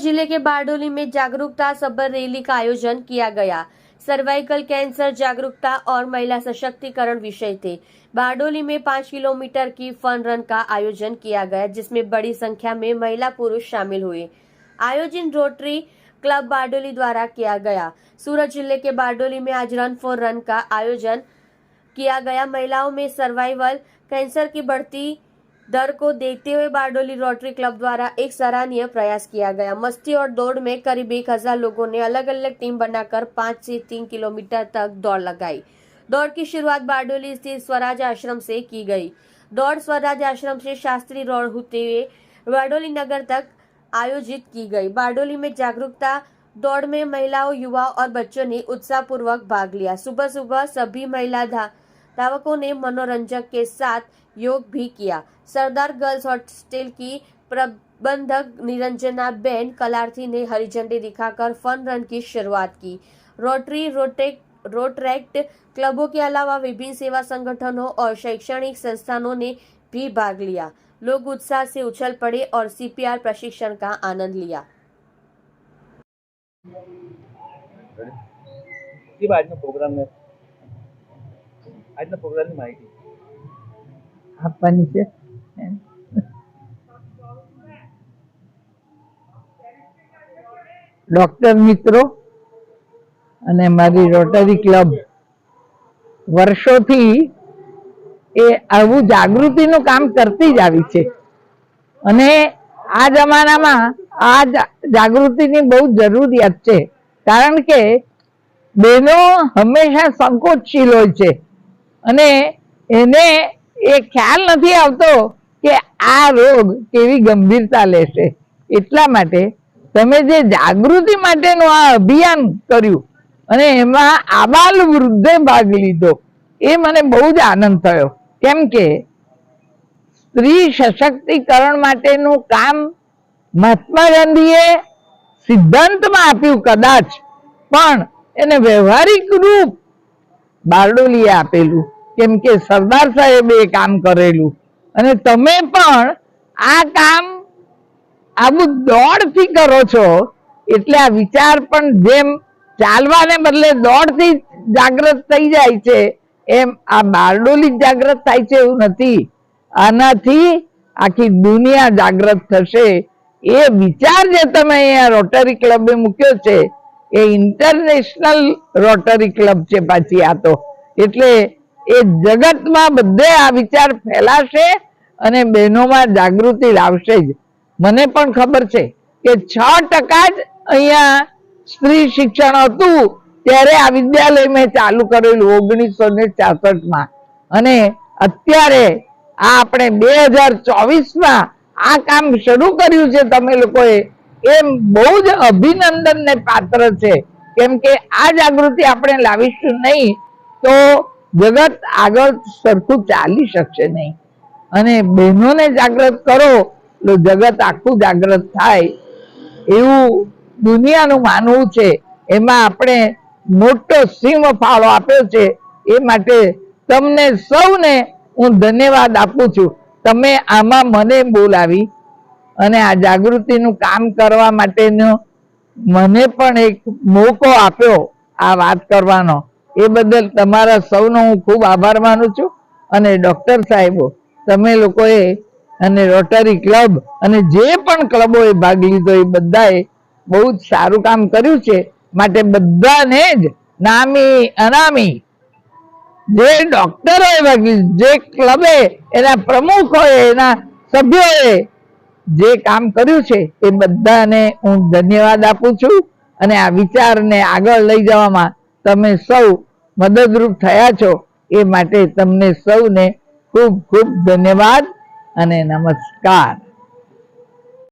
जिले के बारडोली में जागरूकता सबर रैली का आयोजन किया गया। सर्वाइकल कैंसर जागरूकता और महिला सशक्तिकरण विषय थे। बारडोली में 5 किलोमीटर की फन रन का आयोजन किया गया, जिसमें बड़ी संख्या में महिला पुरुष शामिल हुए। आयोजन रोटरी क्लब बारडोली द्वारा किया गया। सूरत जिले के बारडोली में आज रन फॉर रन का आयोजन किया गया। महिलाओं में सर्वाइवल कैंसर की बढ़ती दर को देखते हुए बारडोली रोटरी क्लब द्वारा एक सराहनीय प्रयास किया गया। मस्ती और दौड़ में करीब 1000 लोगों ने अलग अलग टीम बनाकर 5 से 3 किलोमीटर तक दौड़ लगाई। दौड़ की शुरुआत बारडोली स्थित स्वराज आश्रम से की गई। दौड़ स्वराज आश्रम से शास्त्री रोड होते हुए बारडोली नगर तक आयोजित की गई। बारडोली में जागरूकता दौड़ में महिलाओं, युवाओं और बच्चों ने उत्साहपूर्वक भाग लिया। सुबह सुबह सभी महिला धावकों ने मनोरंजक के साथ योग भी किया। सरदार गर्ल्स हॉस्टल की प्रबंधक निरंजना बेन कलार्थी ने हरी झंडी दिखाकर फन रन की शुरुआत की। रोटरी, रोटरेक्ट क्लबों के अलावा विभिन्न सेवा संगठनों और शैक्षणिक संस्थानों ने भी भाग लिया। लोग उत्साह से उछल पड़े और सीपीआर प्रशिक्षण का आनंद लिया। આજના પ્રોગ્રામની માહિતી આપવાની છે। ડોક્ટર મિત્રો અને મારી રોટરી ક્લબ વર્ષોથી એ આવું જાગૃતિનું કામ કરતી જ આવી છે અને આ જમાનામાં આ જાગૃતિની બહુ જરૂરિયાત છે, કારણ કે બહેનો હંમેશા સંકોચશીલ હોય છે અને એને એ ખ્યાલ નથી આવતો કે આ રોગ કેવી ગંભીરતા લેશે। એટલા માટે તમે જે જાગૃતિ માટેનું આ અભિયાન કર્યું અને એમાં આબાલ વૃદ્ધે ભાગ લીધો, એ મને બહુ જ આનંદ થયો। કેમ કે સ્ત્રી સશક્તિકરણ માટેનું કામ મહાત્મા ગાંધીએ સિદ્ધાંતમાં આપ્યું કદાચ, પણ એને વ્યવહારિક રૂપ બારડોલીએ આપેલું, કેમ કે સરદાર સાહેબે કામ કરેલું અને તમે પણ આ કામ આવું દોડથી કરો છો, એટલે આ વિચાર પણ જેમ ચાલવાને બદલે દોડથી જાગૃત થઈ જાય છે, એમ આ બારડોલી જાગૃત થાય છે એવું નથી। આનાથી આખી દુનિયા જાગૃત થશે। એ વિચાર જે તમે અહીંયા રોટરી ક્લબે મૂક્યો છે એ ઇન્ટરનેશનલ રોટરી ક્લબ છે પાછી આ તો, એટલે એ જગતમાં બધે આ વિચાર ફેલાશે અને બહેનોમાં જાગૃતિ લાવશે જ। મને પણ ખબર છે કે 6% જ અહીંયા સ્ત્રી શિક્ષણ હતું ત્યારે આ વિદ્યાલય મેં ચાલુ કરેલું 1966માં, અને અત્યારે આ આપણે 2024માં આ કામ શરૂ કર્યું છે તમે લોકોએ, એમ બહુ જ અભિનંદનને પાત્ર છે। કેમ કે આ જાગૃતિ આપણે લાવીશું નહીં તો જગત આગળ સરખું ચાલી શકશે નહીં, અને બહેનોને જાગૃત કરો તો જગત આખું જાગૃત થાય એવું દુનિયાનું માનવું છે। એમાં આપણે મોટો સિંહ ફાળો આપ્યો છે, એ માટે તમને સૌને હું ધન્યવાદ આપું છું। તમે આમાં મને બોલાવી અને આ જાગૃતિનું કામ કરવા માટેનો મને પણ એક મોકો આપ્યો આ વાત કરવાનો, એ બદલ તમારા સૌનો હું ખૂબ આભાર માનું છું। અને ડોક્ટર સાહેબો, તમે લોકોએ અને રોટરી ક્લબ અને જે પણ ક્લબોએ ભાગ લીધો એ બધાએ બહુ જ સારું કામ કર્યું છે, માટે બધાને જ નામી અનામી જે ડોક્ટરોએ ભાગ લીધો, જે ક્લબે એના પ્રમુખોએ, એના સભ્યોએ જે કામ કર્યું છે એ બધાને હું ધન્યવાદ આપું છું। અને આ વિચારને આગળ લઈ જવામાં તમે સૌ મદદરૂપ થયા છો, એ માટે તમને સૌને ખૂબ ખૂબ ધન્યવાદ અને નમસ્કાર।